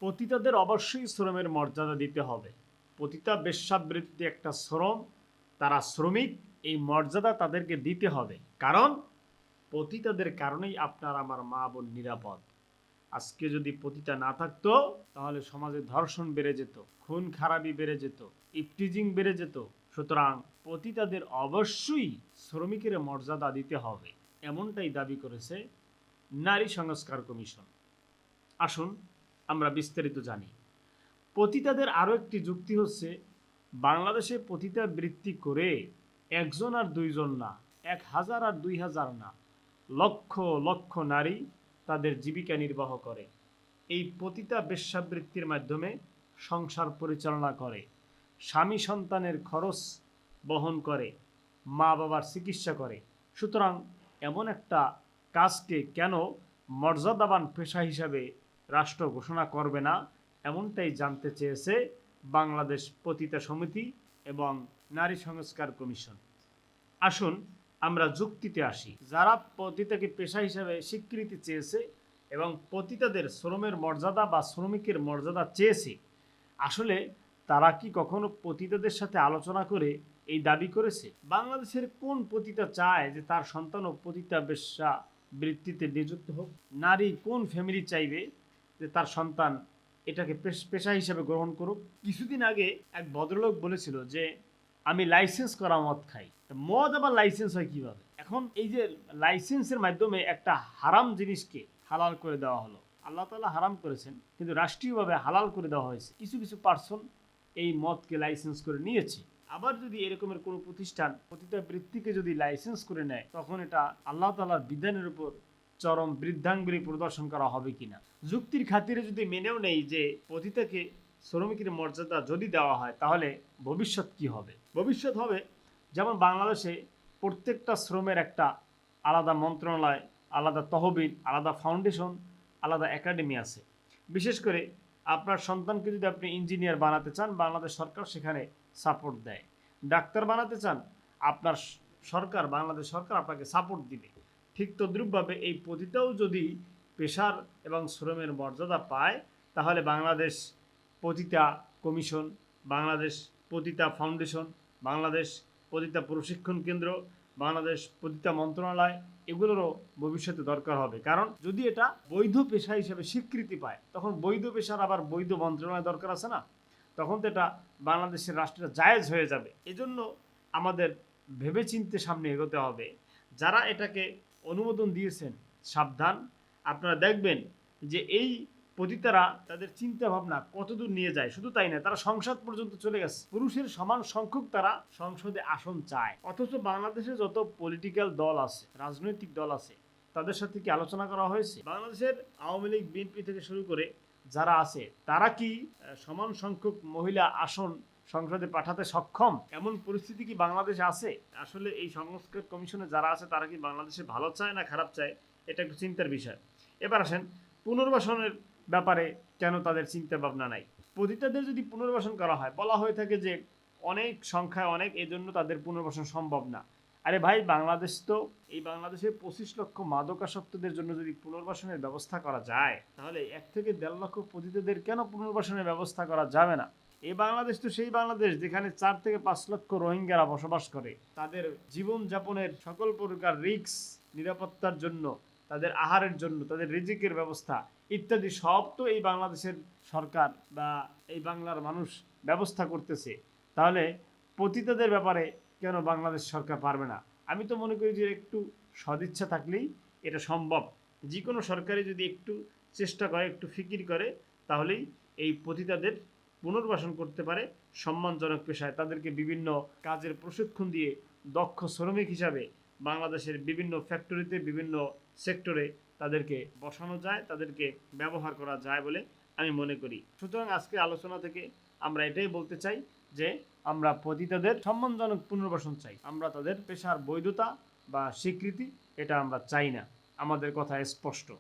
পতিতাদের অবশ্যই শ্রমের মর্যাদা দিতে হবে। পতিতা বেশ্যাবৃত্তি একটা শ্রম, তারা শ্রমিক, এই মর্যাদা তাদেরকে দিতে হবে। কারণ পতিতাদের কারণেই আপনার আমার মা বোন নিরাপদ। আজকে যদি পতিতা না থাকতো তাহলে সমাজে ধর্ষণ বেড়ে যেত, খুন খারাপি বেড়ে যেত, ইফটিজিং বেড়ে যেত। সুতরাং পতিতাদের অবশ্যই শ্রমিকের মর্যাদা দিতে হবে, এমনটাই দাবি করেছে নারী সংস্কার কমিশন। আসুন আমরা বিস্তারিত জানি। পতিতাদের আরও একটি যুক্তি হচ্ছে, বাংলাদেশে পতিতা বৃত্তি করে একজন আর দুইজন না, 1000 আর 2000 না, লক্ষ লক্ষ নারী তাদের জীবিকা নির্বাহ করে। এই পতিতা বেশ্যাবৃত্তির মাধ্যমে সংসার পরিচালনা করে, স্বামী সন্তানের খরচ বহন করে, মা বাবার চিকিৎসা করে। সুতরাং এমন একটা কাজকে কেন মর্যাদাবান পেশা হিসাবে রাষ্ট্র ঘোষণা করবে না, এমনটাই জানতে চেয়েছে বাংলাদেশ পতিতা সমিতি এবং নারী সংস্কার কমিশন। আসুন আমরা যুক্তিতে আসি। যারা পতিতাকে পেশা হিসাবে স্বীকৃতি চেয়েছে এবং পতিতাদের শ্রমের মর্যাদা বা শ্রমিকের মর্যাদা চেয়েছে, আসলে তারা কি কখনো পতিতাদের সাথে আলোচনা করে এই দাবি করেছে? বাংলাদেশের কোন পতিতা চায় যে তার সন্তানও পতিতা বেশ্যা বৃত্তিতে নিযুক্ত হোক? নারী কোন ফ্যামিলি চাইবে যে তার সন্তান এটাকে পেশা হিসেবে গ্রহণ করুক? কিছুদিন আগে এক ভদ্রলোক বলেছিল যে আমি লাইসেন্স করা মদ খাই। মদ আবার লাইসেন্স হয় কিভাবে? এখন এই যে লাইসেন্সের মাধ্যমে একটা হারাম জিনিসকে হালাল করে দেওয়া হলো। আল্লাহ তাআলা হারাম করেছেন, কিন্তু রাষ্ট্রীয়ভাবে হালাল করে দেওয়া হয়েছে। কিছু কিছু পার্সন এই মদকে লাইসেন্স করে নিয়েছে। আবার যদি এরকমের কোনো প্রতিষ্ঠান পতিতা বৃত্তিকে যদি লাইসেন্স করে নেয়, তখন এটা আল্লাহ তাআলার বিধানের উপর চরম বৃদ্ধাঙ্গুলি প্রদর্শন করা হবে কিনা। যুক্তির খাতিরে যদি মেনেও নেই যে পতিতাকে শ্রমিকের মর্যাদা যদি দেওয়া হয়, তাহলে ভবিষ্যৎ কি হবে? ভবিষ্যৎ হবে যেমন বাংলাদেশে প্রত্যেকটা শ্রমের একটা আলাদা মন্ত্রণালয়, আলাদা তহবিল, আলাদা ফাউন্ডেশন, আলাদা একাডেমি আছে। বিশেষ করে আপনার সন্তানকে যদি আপনি ইঞ্জিনিয়ার বানাতে চান, বাংলাদেশ সরকার সেখানে সাপোর্ট দেয়। ডাক্তার বানাতে চান, আপনার সরকার, বাংলাদেশ সরকার আপনাকে সাপোর্ট দিবে। ঠিক তদ্রূপভাবে এই পতিতাও যদি পেশার এবং শ্রমের মর্যাদা পায়, তাহলে বাংলাদেশ পতিতা কমিশন, বাংলাদেশ পতিতা ফাউন্ডেশন, বাংলাদেশ পতিতা প্রশিক্ষণ কেন্দ্র, বাংলাদেশ পতিতা মন্ত্রণালয়, এগুলোরও ভবিষ্যতে দরকার হবে। কারণ যদি এটা বৈধ পেশা হিসেবে স্বীকৃতি পায়, তখন বৈধ পেশার আবার বৈধ মন্ত্রণালয় দরকার আছে না? তখন তো এটা বাংলাদেশের রাষ্ট্রের জায়েজ হয়ে যাবে। এজন্য আমাদের ভেবেচিন্তে সামনে এগোতে হবে। যারা এটাকে অনুমোদন দিয়েছেন, সাবধান। আপনারা দেখবেন যে এই পতিতারা তাদের চিন্তা ভাবনা কতদূর নিয়ে যায়। শুধু তাই না, তারা সংসদ পর্যন্ত চলে গেছে। পুরুষের সমান সংখ্যক তারা সংসদে আসন চায়। অথচ বাংলাদেশে যত পলিটিক্যাল দল আছে, রাজনৈতিক দল আছে, তাদের সাথে কি আলোচনা করা হয়েছে? বাংলাদেশের আওয়ামী লীগ, বিএনপি থেকে শুরু করে যারা আছে, তারা কি সমান সংখ্যক মহিলা আসন সংসদে পাঠাতে সক্ষম? এমন পরিস্থিতি কি বাংলাদেশে আছে? আসলে এই সংস্কার কমিশনে যারা আছে, তারা কি বাংলাদেশে ভালো চায় না খারাপ চায়, এটা একটু চিন্তার বিষয়। এবার আসেন পুনর্বাসনের ব্যাপারে কেন তাদের চিন্তা ভাবনা নাই? পতিতাদের যদি পুনর্বাসন করা হয়, বলা হয়ে থাকে যে অনেক সংখ্যায় অনেক, এই জন্য তাদের পুনর্বাসন সম্ভব না। আরে ভাই, বাংলাদেশ তো, এই বাংলাদেশে 25 লক্ষ মাদকাসক্তদের জন্য যদি পুনর্বাসনের ব্যবস্থা করা যায়, তাহলে 1 থেকে 1.5 লক্ষ পতিতাদের কেন পুনর্বাসনের ব্যবস্থা করা যাবে না? এই বাংলাদেশ তো সেই বাংলাদেশ যেখানে 4 থেকে 5 লক্ষ রোহিঙ্গারা বসবাস করে। তাদের জীবনযাপনের সকল প্রকার রিস্ক, নিরাপত্তার জন্য, তাদের আহারের জন্য, তাদের রিজিকের ব্যবস্থা ইত্যাদি সব তো এই বাংলাদেশের সরকার বা এই বাংলার মানুষ ব্যবস্থা করতেছে। তাহলে পতিতাদের ব্যাপারে কেন বাংলাদেশ সরকার পারবে না? আমি তো মনে করি যে একটু সদিচ্ছা থাকলেই এটা সম্ভব। যে কোনো সরকারই যদি একটু চেষ্টা করে, একটু ফিকির করে, তাহলেই এই পতিতাদের পুনর্বাসন করতে পারে সম্মানজনক পেশায়। তাদেরকে বিভিন্ন কাজের প্রশিক্ষণ দিয়ে দক্ষ শ্রমিক হিসাবে বাংলাদেশের বিভিন্ন ফ্যাক্টরিতে, বিভিন্ন সেক্টরে তাদেরকে বসানো যায়, তাদেরকে ব্যবহার করা যায় বলে আমি মনে করি। সুতরাং আজকে আলোচনা থেকে আমরা এটাই বলতে চাই যে আমরা পতিতাদের সম্মানজনক পুনর্বাসন চাই। আমরা তাদের পেশার বৈধতা বা স্বীকৃতি এটা আমরা চাই না। আমাদের কথা স্পষ্ট।